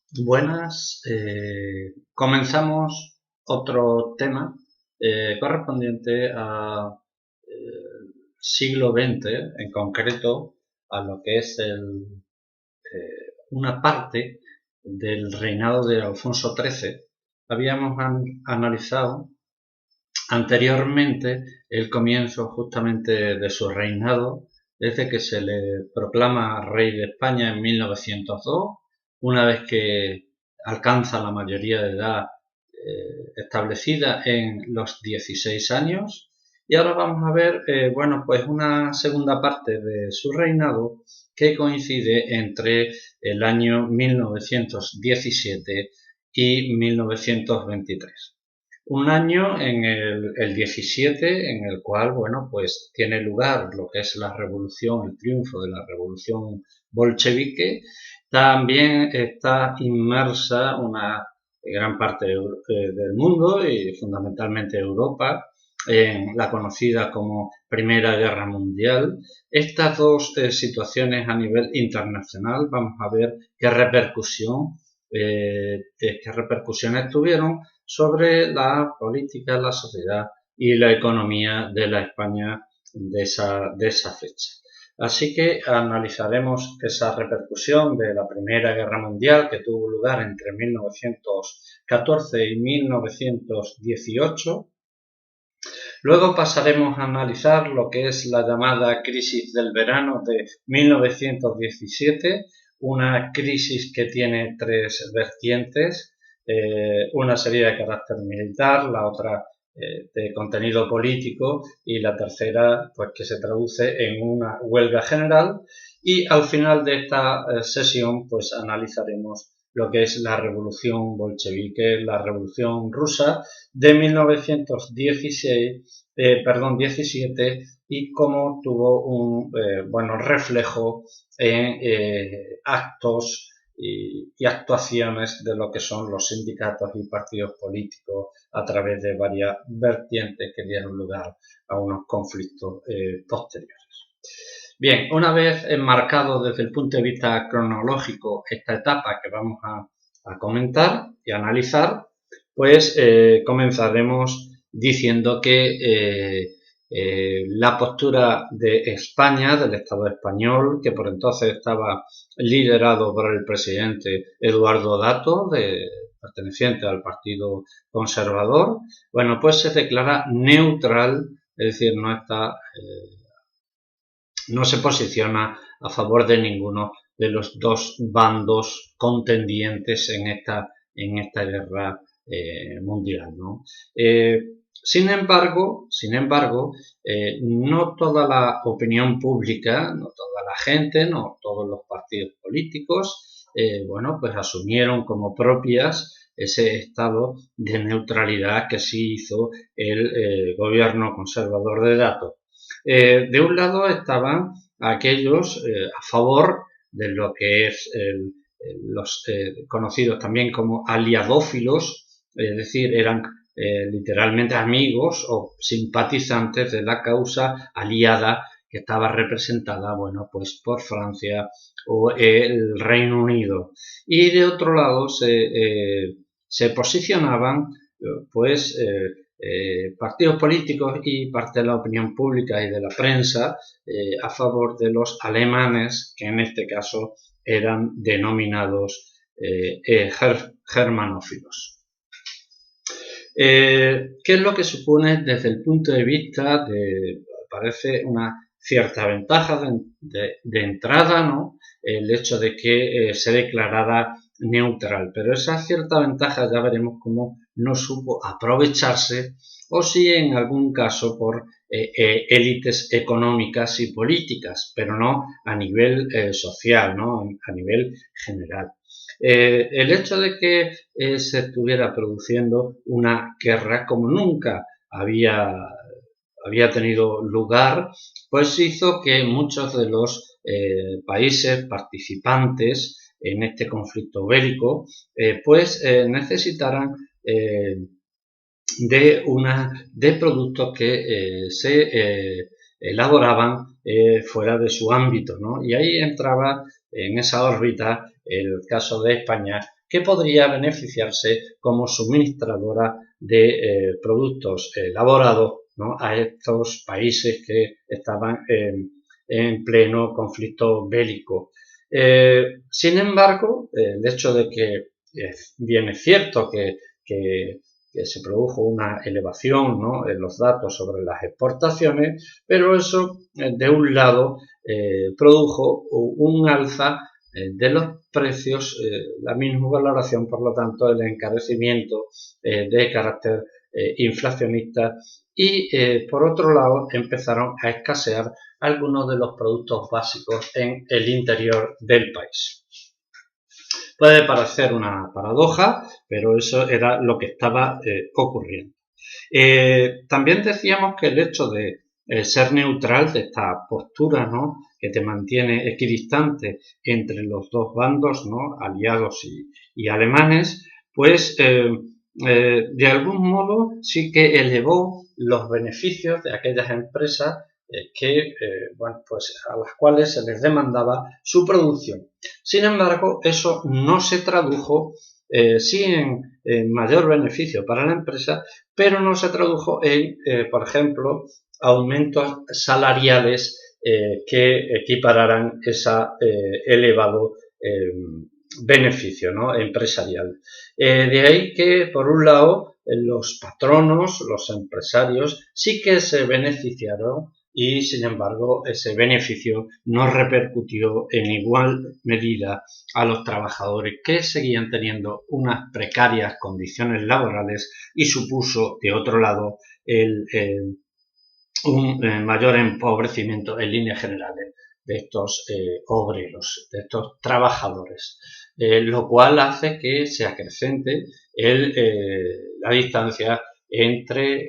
Buenas, comenzamos otro tema correspondiente a siglo XX, en concreto a lo que es una parte del reinado de Alfonso XIII. Habíamos analizado anteriormente el comienzo justamente de su reinado, desde que se le proclama rey de España en 1902, una vez que alcanza la mayoría de edad establecida en los 16 años. Y ahora vamos a ver, pues una segunda parte de su reinado que coincide entre el año 1917 y 1923. Un año en el 17 en el cual, pues tiene lugar lo que es la revolución, el triunfo de la revolución bolchevique. También está inmersa una gran parte del mundo y fundamentalmente Europa en la conocida como Primera Guerra Mundial. Estas dos situaciones a nivel internacional, vamos a ver qué repercusiones tuvieron sobre la política, la sociedad y la economía de la España de esa fecha. Así que analizaremos esa repercusión de la Primera Guerra Mundial que tuvo lugar entre 1914 y 1918. Luego pasaremos a analizar lo que es la llamada crisis del verano de 1917, una crisis que tiene tres vertientes. Una sería de carácter militar, la otra de contenido político y la tercera pues que se traduce en una huelga general. Y al final de esta sesión pues analizaremos lo que es la revolución bolchevique, la revolución rusa de 17 y cómo tuvo un reflejo en actos y actuaciones de lo que son los sindicatos y partidos políticos a través de varias vertientes que dieron lugar a unos conflictos posteriores. Bien, una vez enmarcado desde el punto de vista cronológico esta etapa que vamos a comentar y analizar, pues comenzaremos diciendo que la postura de España, del Estado español, que por entonces estaba liderado por el presidente Eduardo Dato, perteneciente al Partido Conservador, pues se declara neutral, es decir, no se posiciona a favor de ninguno de los dos bandos contendientes en esta guerra mundial, ¿no? Sin embargo, no toda la opinión pública, no toda la gente, no todos los partidos políticos, pues asumieron como propias ese estado de neutralidad que sí hizo el gobierno conservador de Dato. De un lado estaban aquellos a favor de lo que es los conocidos también como aliadófilos, es decir, eran literalmente amigos o simpatizantes de la causa aliada que estaba representada, pues por Francia o el Reino Unido. Y de otro lado se posicionaban, pues, partidos políticos y parte de la opinión pública y de la prensa a favor de los alemanes, que en este caso eran denominados germanófilos. ¿Qué es lo que supone desde el punto de vista parece una cierta ventaja de entrada, ¿no? El hecho de que se declarara neutral, pero esa cierta ventaja ya veremos cómo no supo aprovecharse o si en algún caso por élites económicas y políticas, pero no a nivel social, ¿no? A nivel general. El hecho de que se estuviera produciendo una guerra como nunca había tenido lugar, pues hizo que muchos de los países participantes en este conflicto bélico necesitaran de productos que se elaboraban fuera de su ámbito, ¿no? Y ahí entraba en esa órbita el caso de España que podría beneficiarse como suministradora de productos elaborados, ¿no?, a estos países que estaban en pleno conflicto bélico. Sin embargo, el hecho de que bien es cierto que se produjo una elevación, ¿no?, en los datos sobre las exportaciones, pero eso, de un lado, produjo un alza de los precios, la misma valoración, por lo tanto, el encarecimiento de carácter inflacionista y, por otro lado, empezaron a escasear algunos de los productos básicos en el interior del país. Puede parecer una paradoja, pero eso era lo que estaba ocurriendo. También decíamos que el hecho de ser neutral, de esta postura, ¿no?, que te mantiene equidistante entre los dos bandos, ¿no?, aliados y alemanes, pues de algún modo sí que elevó los beneficios de aquellas empresas bueno, pues a las cuales se les demandaba su producción. Sin embargo, eso no se tradujo, sí en mayor beneficio para la empresa, pero no se tradujo en, por ejemplo, aumentos salariales que equipararan ese elevado beneficio, ¿no?, empresarial. De ahí que, por un lado, los patronos, los empresarios, sí que se beneficiaron y, sin embargo, ese beneficio no repercutió en igual medida a los trabajadores, que seguían teniendo unas precarias condiciones laborales, y supuso, de otro lado, un mayor empobrecimiento en líneas generales de estos obreros, de estos trabajadores, lo cual hace que se acrecente la distancia entre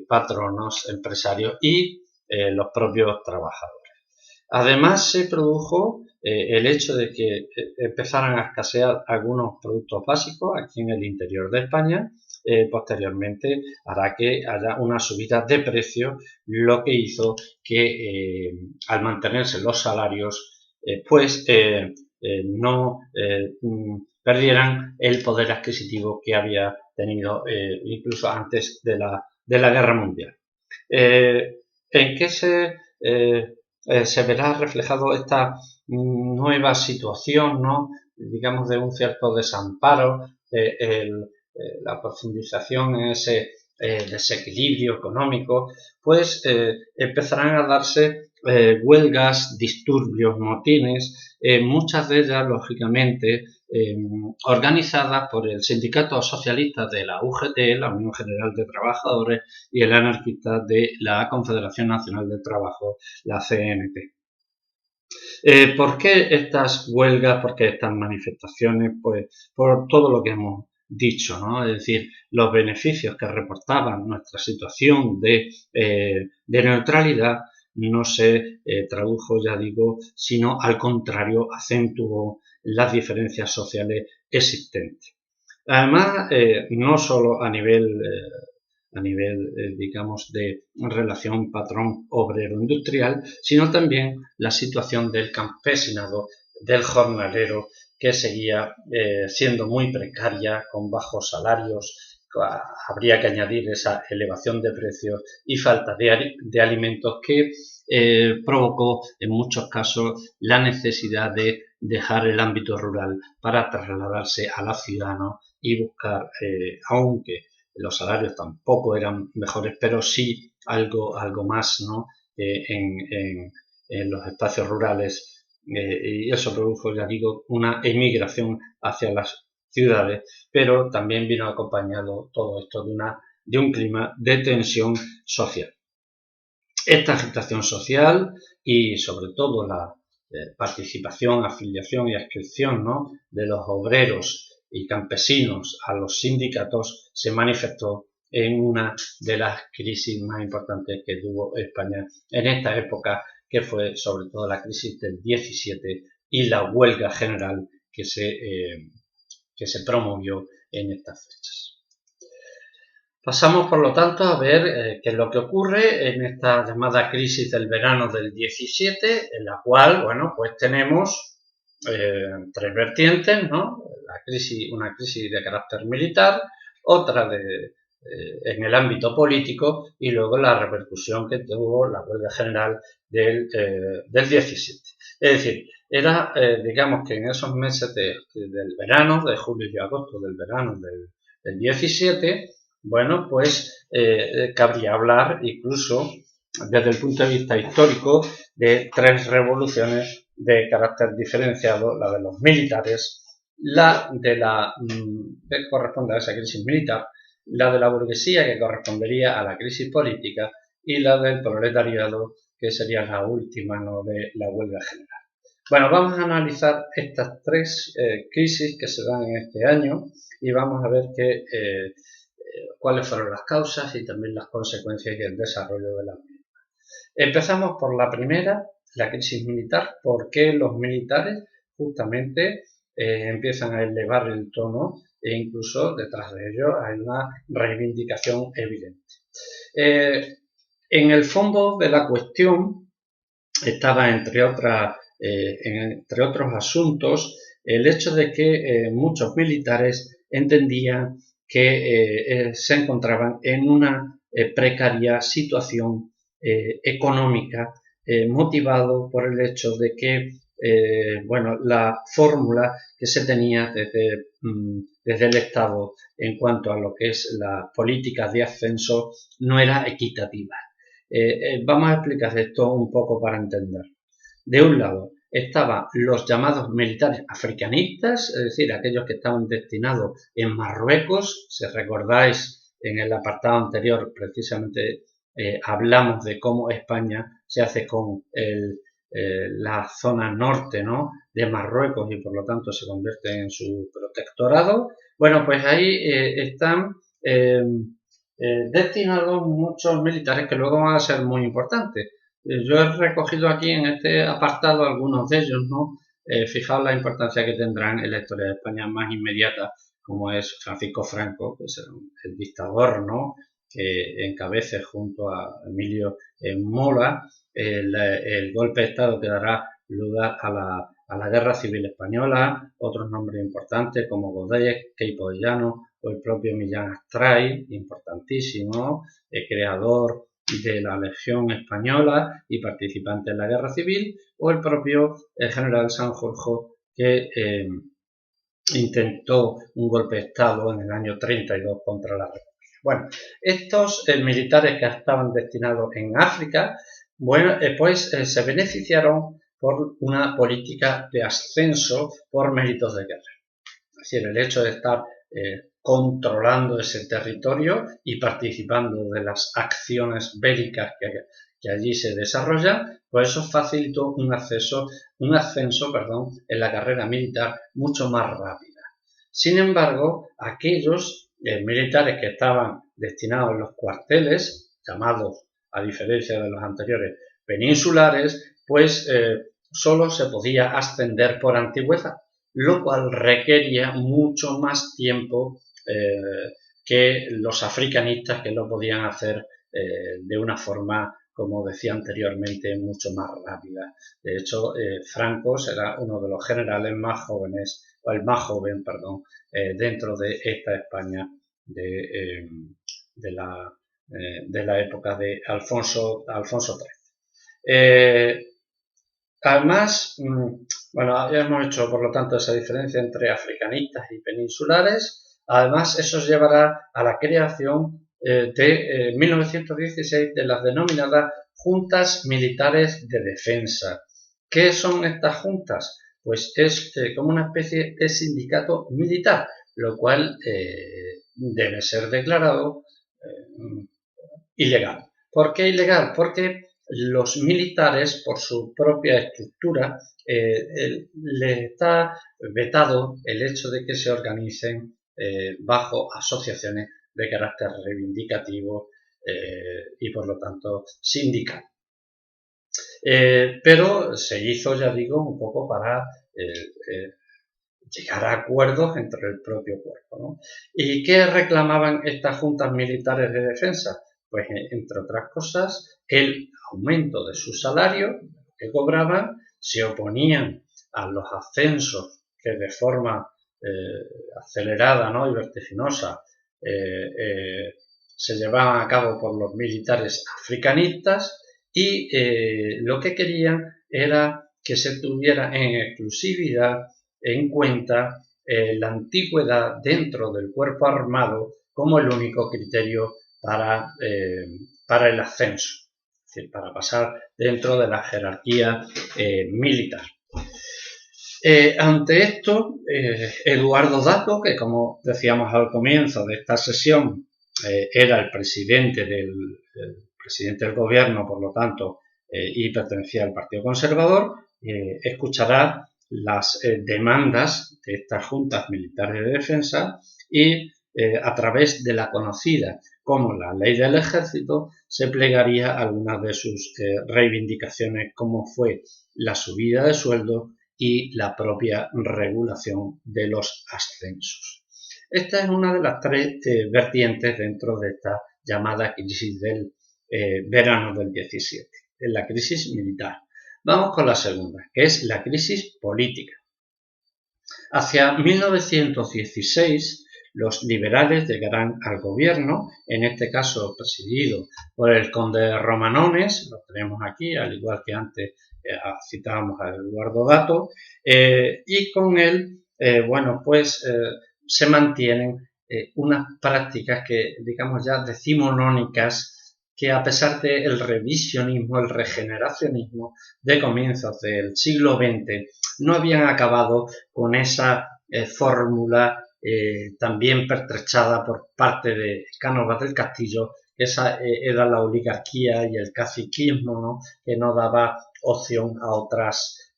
patronos, empresarios y los propios trabajadores. Además, se produjo el hecho de que empezaran a escasear algunos productos básicos aquí en el interior de España. Posteriormente hará que haya una subida de precios, lo que hizo que al mantenerse los salarios, pues no perdieran el poder adquisitivo que había tenido incluso antes de la Guerra Mundial. ¿En qué se verá reflejado esta nueva situación, ¿no?, digamos, de un cierto desamparo, la profundización en ese desequilibrio económico? Pues empezarán a darse huelgas, disturbios, motines, muchas de ellas, lógicamente, organizadas por el Sindicato Socialista de la UGT, la Unión General de Trabajadores, y el anarquista de la Confederación Nacional del Trabajo, la CNT. ¿Por qué estas huelgas? ¿Por qué estas manifestaciones? Pues por todo lo que hemos dicho, ¿no? Es decir, los beneficios que reportaban nuestra situación de neutralidad no se tradujo, ya digo, sino al contrario, acentuó las diferencias sociales existentes. Además, no solo a nivel digamos, de relación patrón obrero-industrial, sino también la situación del campesinado, del jornalero, que seguía siendo muy precaria, con bajos salarios. Habría que añadir esa elevación de precios y falta de alimentos que provocó en muchos casos la necesidad de dejar el ámbito rural para trasladarse a la ciudad, ¿no?, y buscar, aunque los salarios tampoco eran mejores, pero sí algo más, ¿no?, en los espacios rurales, y eso produjo, ya digo, una emigración hacia las ciudades, pero también vino acompañado todo esto de un clima de tensión social. Esta agitación social y, sobre todo, la participación, afiliación y adscripción, ¿no?, de los obreros y campesinos a los sindicatos se manifestó en una de las crisis más importantes que tuvo España en esta época, que fue sobre todo la crisis del 17 y la huelga general que se promovió en estas fechas. Pasamos, por lo tanto, a ver qué es lo que ocurre en esta llamada crisis del verano del 17, en la cual, bueno, pues tenemos tres vertientes, ¿no? una crisis de carácter militar, otra en el ámbito político y luego la repercusión que tuvo la huelga general del 17. Es decir, era, digamos que en esos meses del verano, de julio y agosto del verano del 17, bueno, pues cabría hablar incluso desde el punto de vista histórico de tres revoluciones de carácter diferenciado, la de los militares, la de que corresponde a esa crisis militar, la de la burguesía, que correspondería a la crisis política, y la del proletariado, que sería la última, ¿no?, de la huelga general. Bueno, vamos a analizar estas tres crisis que se dan en este año y vamos a ver cuáles fueron las causas y también las consecuencias y el desarrollo de la misma. Empezamos por la primera, la crisis militar. ¿Por qué los militares justamente empiezan a elevar el tono e incluso detrás de ello hay una reivindicación evidente? En el fondo de la cuestión estaba, entre otros asuntos, el hecho de que muchos militares entendían que se encontraban en una precaria situación económica, motivado por el hecho de que bueno, la fórmula que se tenía desde el Estado en cuanto a lo que es la política de ascenso no era equitativa. Vamos a explicar esto un poco para entender. De un lado estaban los llamados militares africanistas, es decir, aquellos que estaban destinados en Marruecos. Si recordáis, en el apartado anterior precisamente hablamos de cómo España se hace con la zona norte, ¿no?, de Marruecos y por lo tanto se convierte en su protectorado. Bueno, pues ahí están destinados muchos militares que luego van a ser muy importantes. Yo he recogido aquí en este apartado algunos de ellos, ¿no? Fijaos la importancia que tendrán en la historia de España más inmediata, como es Francisco Franco, que es el dictador, ¿no?, que encabece junto a Emilio Mola el golpe de Estado que dará lugar a la Guerra Civil Española. Otros nombres importantes como Godet, Queipo de Llano o el propio Millán Astray, importantísimo, creador de la Legión Española y participante en la Guerra Civil, o el propio general Sanjurjo, que intentó un golpe de Estado en el año 32 contra la República. Bueno, estos militares que estaban destinados en África, bueno, pues se beneficiaron por una política de ascenso por méritos de guerra. Es decir, el hecho de estar controlando ese territorio y participando de las acciones bélicas que allí se desarrollan, pues eso facilitó un ascenso, en la carrera militar mucho más rápida. Sin embargo, aquellos militares que estaban destinados en los cuarteles, llamados, a diferencia de los anteriores, peninsulares, pues solo se podía ascender por antigüedad, lo cual requería mucho más tiempo que los africanistas, que lo podían hacer de una forma, como decía anteriormente, mucho más rápida. De hecho, Franco será uno de los generales más jóvenes, o el más joven, perdón, dentro de esta España de la época de Alfonso XIII. Además, bueno, ya hemos hecho por lo tanto esa diferencia entre africanistas y peninsulares. Además, eso llevará a la creación de 1916 de las denominadas juntas militares de defensa. ¿Qué son estas juntas? Pues es como una especie de sindicato militar, lo cual debe ser declarado ilegal. ¿Por qué ilegal? Porque los militares, por su propia estructura, les está vetado el hecho de que se organicen bajo asociaciones de carácter reivindicativo y por lo tanto sindical. Pero se hizo, ya digo, un poco para llegar a acuerdos entre el propio cuerpo, ¿no? ¿Y qué reclamaban estas juntas militares de defensa? Pues, entre otras cosas, el aumento de su salario que cobraban, se oponían a los ascensos que de forma acelerada, ¿no?, y vertiginosa se llevaban a cabo por los militares africanistas y lo que querían era que se tuviera en exclusividad en cuenta la antigüedad dentro del cuerpo armado como el único criterio para el ascenso, es decir, para pasar dentro de la jerarquía militar. Ante esto, Eduardo Dato, que como decíamos al comienzo de esta sesión, era el presidente del gobierno, por lo tanto, y pertenecía al Partido Conservador, escuchará las demandas de estas juntas militares de defensa y a través de la conocida como la ley del ejército se plegaría a algunas de sus reivindicaciones, como fue la subida de sueldo y la propia regulación de los ascensos. Esta es una de las tres vertientes dentro de esta llamada crisis del verano del 17, es la crisis militar. Vamos con la segunda, que es la crisis política. Hacia 1916, los liberales llegarán al gobierno, en este caso presidido por el conde Romanones, lo tenemos aquí, al igual que antes citábamos a Eduardo Dato, y con él, se mantienen unas prácticas que, digamos ya, decimonónicas, que a pesar del revisionismo, el regeneracionismo de comienzos del siglo XX, no habían acabado con esa fórmula también pertrechada por parte de Cánovas del Castillo, que esa era la oligarquía y el caciquismo, ¿no?, que no daba opción a otras,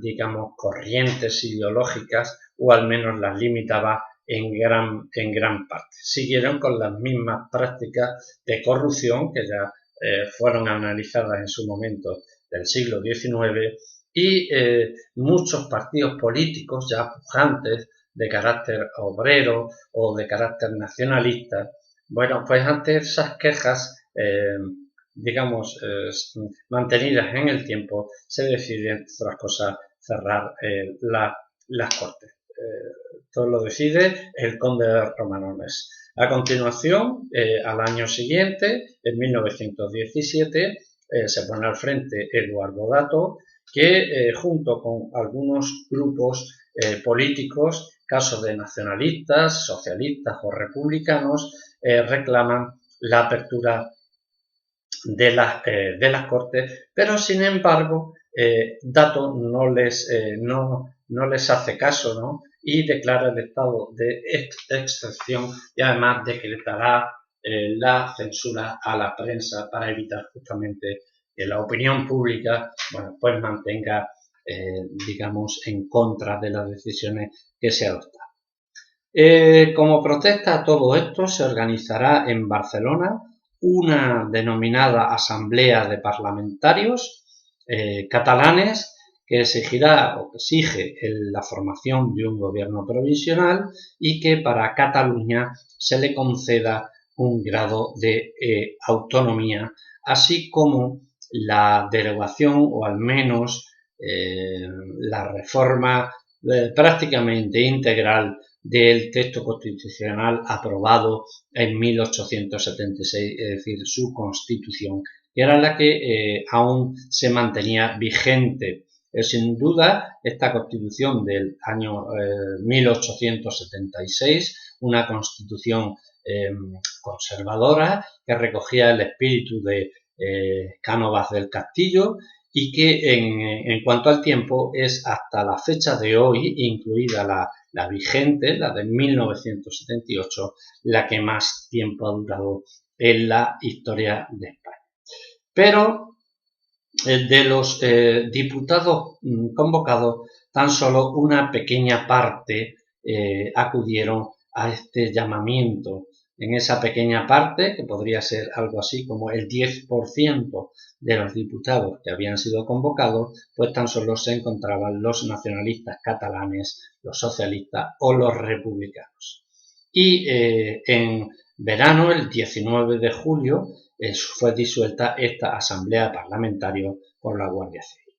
digamos, corrientes ideológicas, o al menos las limitaba en gran parte. Siguieron con las mismas prácticas de corrupción que ya fueron analizadas en su momento del siglo XIX, y muchos partidos políticos ya pujantes de carácter obrero o de carácter nacionalista, bueno, pues ante esas quejas mantenidas en el tiempo, se decide, entre otras cosas, cerrar las Cortes. Esto lo decide el conde de Romanones. A continuación, al año siguiente, en 1917, se pone al frente Eduardo Dato, que junto con algunos grupos políticos, casos de nacionalistas, socialistas o republicanos, reclaman la apertura de las Cortes, pero sin embargo Dato no les hace caso, ¿no?, y declara el estado de excepción, y además decretará la censura a la prensa para evitar justamente que la opinión pública, bueno, pues mantenga, digamos, en contra de las decisiones que se adoptan. Como protesta a todo esto, se organizará en Barcelona una denominada Asamblea de Parlamentarios catalanes, que exigirá o que exige la formación de un gobierno provisional y que para Cataluña se le conceda un grado de autonomía, así como la derogación o al menos la reforma prácticamente integral del texto constitucional aprobado en 1876, es decir, su constitución, que era la que aún se mantenía vigente. Sin duda, esta constitución del año 1876, una constitución conservadora que recogía el espíritu de Cánovas del Castillo, y que en cuanto al tiempo es hasta la fecha de hoy, incluida la vigente, la de 1978, la que más tiempo ha durado en la historia de España. Pero de los diputados convocados, tan solo una pequeña parte acudieron a este llamamiento. En esa pequeña parte, que podría ser algo así como el 10% de los diputados que habían sido convocados, pues tan solo se encontraban los nacionalistas catalanes, los socialistas o los republicanos. Y en verano, el 19 de julio, fue disuelta esta asamblea parlamentaria por la Guardia Civil.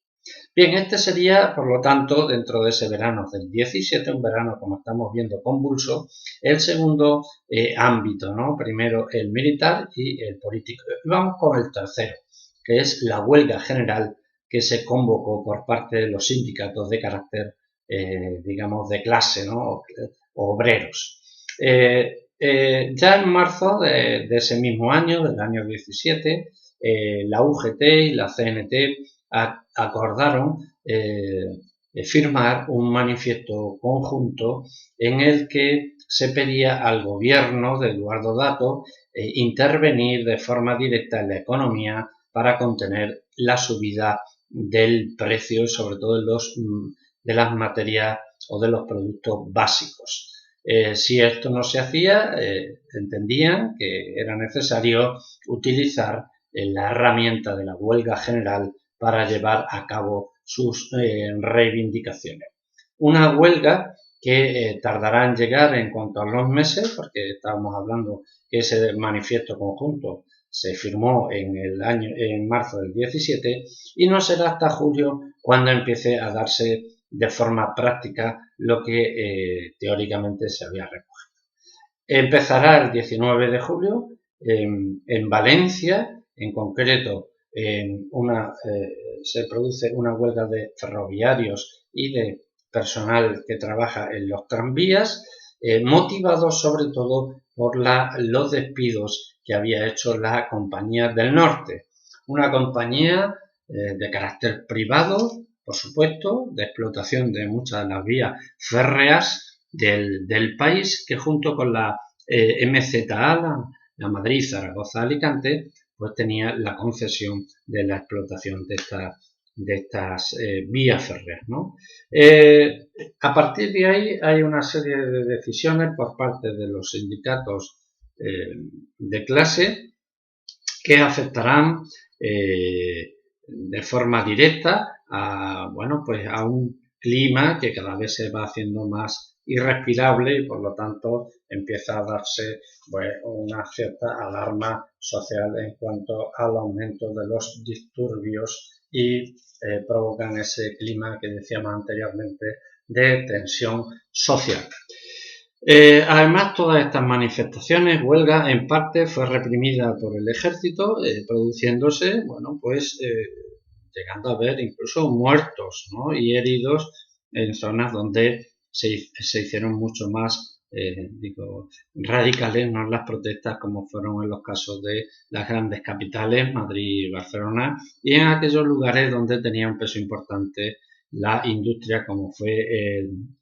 Bien, este sería, por lo tanto, dentro de ese verano del 17, un verano, como estamos viendo, convulso, el segundo ámbito, ¿no? Primero el militar y el político. Y vamos con el tercero, que es la huelga general que se convocó por parte de los sindicatos de carácter, digamos, de clase, ¿no? Obreros. Ya en marzo de ese mismo año, del año 17, la UGT y la CNT acordaron firmar un manifiesto conjunto en el que se pedía al gobierno de Eduardo Dato intervenir de forma directa en la economía para contener la subida del precio, sobre todo de las materias o de los productos básicos. Si esto no se hacía, entendían que era necesario utilizar la herramienta de la huelga general para llevar a cabo sus reivindicaciones. Una huelga que tardará en llegar en cuanto a los meses, porque estábamos hablando que ese manifiesto conjunto se firmó en marzo del 17 y no será hasta julio cuando empiece a darse de forma práctica lo que teóricamente se había recogido. Empezará el 19 de julio en Valencia, en concreto se produce una huelga de ferroviarios y de personal que trabaja en los tranvías, motivados sobre todo por los despidos que había hecho la Compañía del Norte, una compañía de carácter privado, por supuesto, de explotación de muchas de las vías férreas del país, que junto con la MZA, la Madrid, Zaragoza, Alicante, pues tenía la concesión de la explotación de estas vías férreas, ¿no? A partir de ahí hay una serie de decisiones por parte de los sindicatos de clase que afectarán de forma directa pues a un clima que cada vez se va haciendo más irrespirable y por lo tanto empieza a darse una cierta alarma social en cuanto al aumento de los disturbios y provocan ese clima que decíamos anteriormente de tensión social. Además, todas estas manifestaciones, huelga, en parte fue reprimida por el ejército, produciéndose, llegando a haber incluso muertos, ¿no? Y heridos en zonas donde se hicieron mucho más, radicales, ¿no? Las protestas, como fueron en los casos de las grandes capitales, Madrid y Barcelona, y en aquellos lugares donde tenía un peso importante la industria, como fue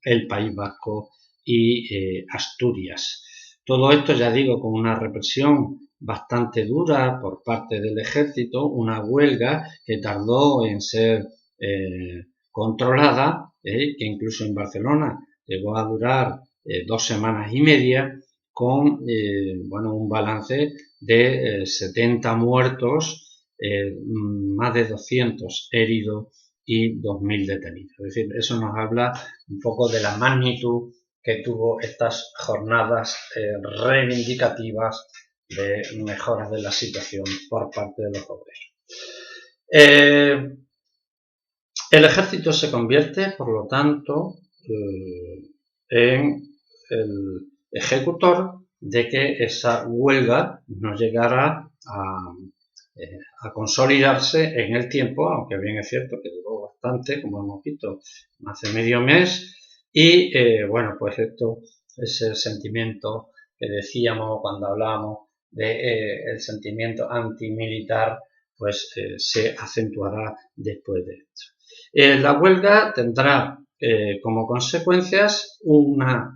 el País Vasco y Asturias. Todo esto, ya digo, con una represión bastante dura por parte del ejército, una huelga que tardó en ser controlada, que incluso en Barcelona llegó a durar 2 semanas y media, con un balance de 70 muertos, más de 200 heridos y 2.000 detenidos. Es decir, eso nos habla un poco de la magnitud que tuvo estas jornadas reivindicativas de mejoras de la situación por parte de los obreros. El ejército se convierte, por lo tanto, en el ejecutor de que esa huelga no llegara a consolidarse en el tiempo, aunque bien es cierto que duró bastante, como hemos visto, hace medio mes, y pues esto es el sentimiento que decíamos cuando hablábamos del sentimiento antimilitar, pues se acentuará después de esto. La huelga tendrá como consecuencias una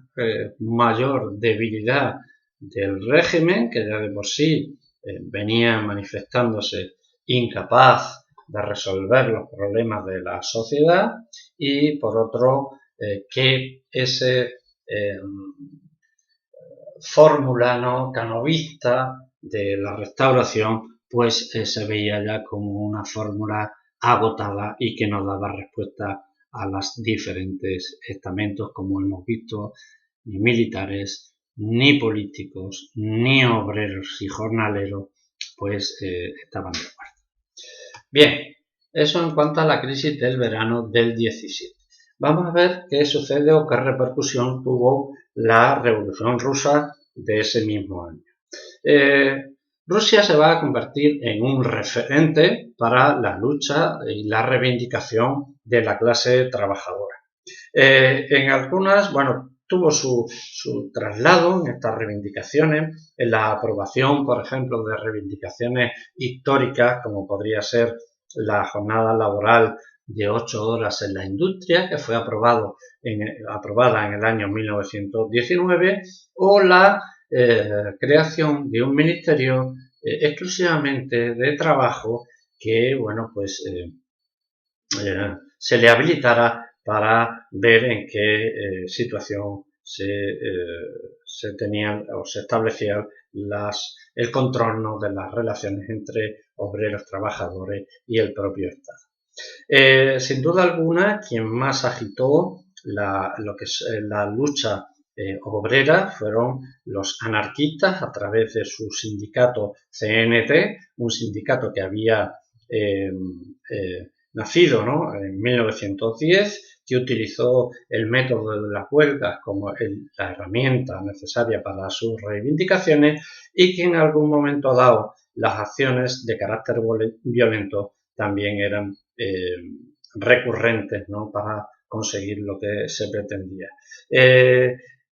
mayor debilidad del régimen, que ya de por sí venía manifestándose incapaz de resolver los problemas de la sociedad, y por otro que ese fórmula canovista de la restauración pues se veía ya como una fórmula agotada y que no daba respuesta a los diferentes estamentos, como hemos visto, ni militares, ni políticos, ni obreros y jornaleros, pues estaban de acuerdo. Bien, Eso en cuanto a la crisis del verano del 17. Vamos a ver qué sucede o qué repercusión tuvo la Revolución Rusa de ese mismo año. Rusia se va a convertir en un referente para la lucha y la reivindicación de la clase trabajadora. En algunas, tuvo su traslado en estas reivindicaciones, en la aprobación, por ejemplo, de reivindicaciones históricas, como podría ser la jornada laboral de 8 horas en la industria, que fue aprobada en el año 1919, o la creación de un ministerio exclusivamente de trabajo que, se le habilitara para ver en qué situación se tenían o se establecían el control, ¿no?, de las relaciones entre obreros, trabajadores y el propio Estado. Sin duda alguna, quien más agitó la lucha obrera fueron los anarquistas a través de su sindicato CNT, un sindicato que había nacido, ¿no?, en 1910, que utilizó el método de las huelgas como la herramienta necesaria para sus reivindicaciones y que en algún momento dado las acciones de carácter violento también eran recurrentes, ¿no?, para conseguir lo que se pretendía.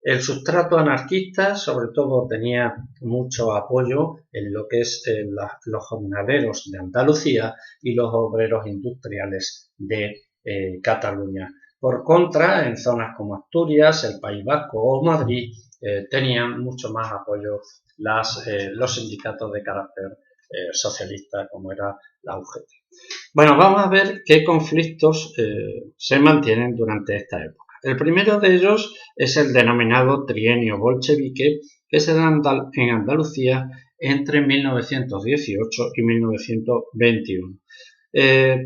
El sustrato anarquista, sobre todo, tenía mucho apoyo en lo que es los jornaleros de Andalucía y los obreros industriales de Cataluña. Por contra, en zonas como Asturias, el País Vasco o Madrid tenían mucho más apoyo los sindicatos de carácter socialista, como era la UGT. Bueno, vamos a ver qué conflictos se mantienen durante esta época. El primero de ellos es el denominado trienio bolchevique, que se da en Andalucía entre 1918 y 1921.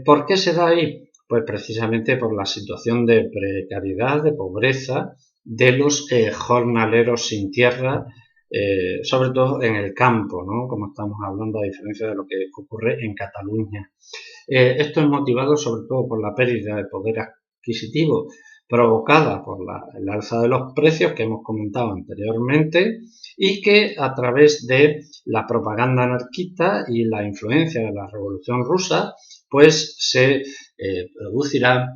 ¿Por qué se da ahí? Pues precisamente por la situación de precariedad, de pobreza de los jornaleros sin tierra, sobre todo en el campo, ¿no?, como estamos hablando, a diferencia de lo que ocurre en Cataluña. Esto es motivado sobre todo por la pérdida de poder adquisitivo provocada por el alza de los precios que hemos comentado anteriormente y que a través de la propaganda anarquista y la influencia de la Revolución Rusa pues se producirán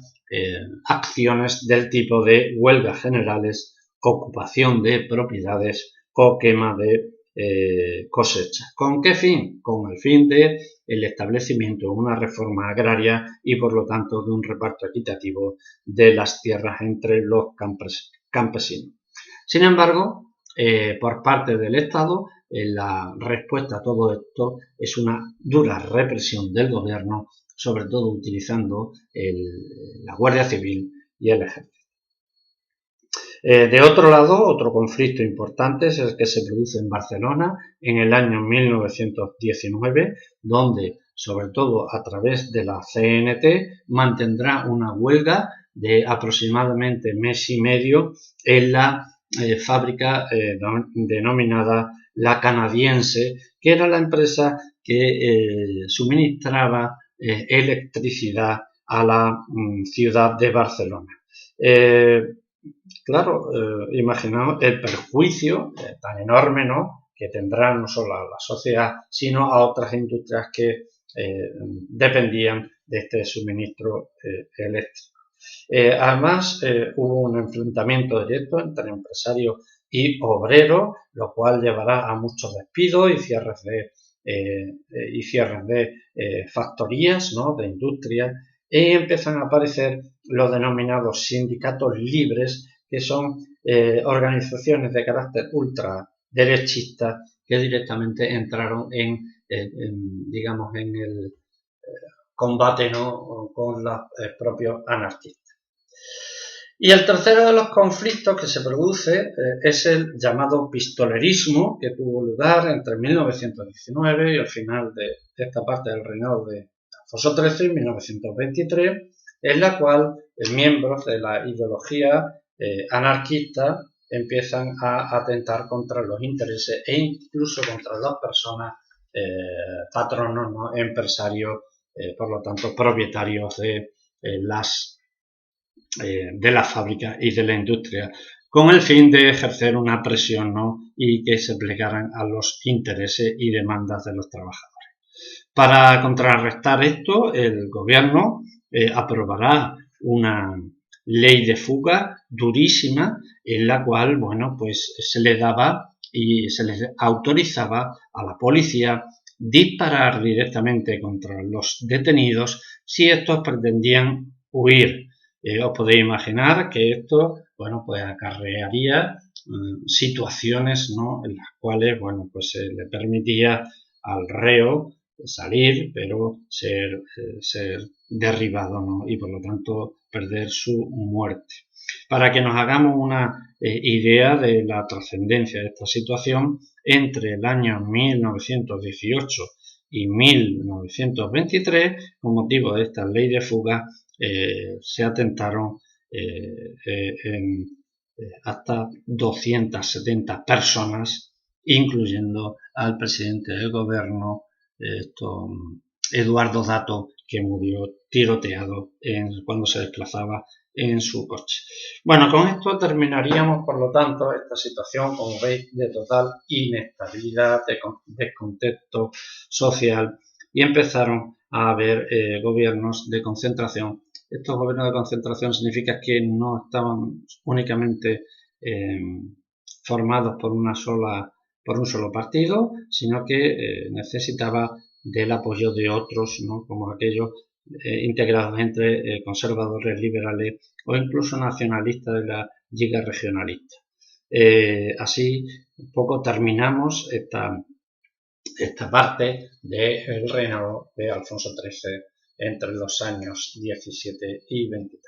acciones del tipo de huelgas generales, ocupación de propiedades o quema de cosechas. ¿Con qué fin? Con el fin de el establecimiento de una reforma agraria y por lo tanto de un reparto equitativo de las tierras entre los campesinos. Sin embargo, por parte del Estado, la respuesta a todo esto es una dura represión del gobierno, sobre todo utilizando la Guardia Civil y el Ejército. De otro lado, otro conflicto importante es el que se produce en Barcelona en el año 1919, donde, sobre todo a través de la CNT, mantendrá una huelga de aproximadamente mes y medio en la fábrica denominada La Canadiense, que era la empresa que suministraba electricidad a la ciudad de Barcelona. Claro, imaginaos el perjuicio tan enorme, ¿no?, que tendrá no solo a la sociedad, sino a otras industrias que dependían de este suministro eléctrico. Además, hubo un enfrentamiento directo entre empresarios y obreros, lo cual llevará a muchos despidos y cierres de factorías, ¿no?, de industrias, y empiezan a aparecer los denominados sindicatos libres, que son organizaciones de carácter ultraderechista que directamente entraron en el combate, ¿no?, con los propios anarquistas. Y el tercero de los conflictos que se produce es el llamado pistolerismo, que tuvo lugar entre 1919 y el final de esta parte del reinado de Alfonso XIII, en 1923, en la cual miembros de la ideología anarquista empiezan a atentar contra los intereses e incluso contra las personas, patronos, ¿no?, empresarios por lo tanto, propietarios de las fábricas y de la industria, con el fin de ejercer una presión, ¿no?, y que se plegaran a los intereses y demandas de los trabajadores. Para contrarrestar esto, el gobierno aprobará una ley de fuga durísima, en la cual, bueno, pues se le daba y se les autorizaba a la policía disparar directamente contra los detenidos si estos pretendían huir. Os podéis imaginar que esto, bueno, pues acarrearía situaciones, ¿no?, en las cuales, bueno, pues se le permitía al reo salir, pero ser derribado, ¿no?, y por lo tanto perder su muerte. Para que nos hagamos una idea de la trascendencia de esta situación, entre el año 1918 y 1923, con motivo de esta ley de fuga, se atentaron hasta 270 personas, incluyendo al presidente del gobierno, Eduardo Dato, que murió tiroteado cuando se desplazaba en su coche. Bueno, con esto terminaríamos, por lo tanto, esta situación, como veis, de total inestabilidad, de descontexto social, y empezaron a haber gobiernos de concentración. Estos gobiernos de concentración significa que no estaban únicamente formados por un solo partido, sino que necesitaba del apoyo de otros, ¿no?, como aquellos integrados entre conservadores, liberales o incluso nacionalistas de la Lliga Regionalista. Así, un poco terminamos esta parte del reinado de Alfonso XIII entre los años 17 y 23.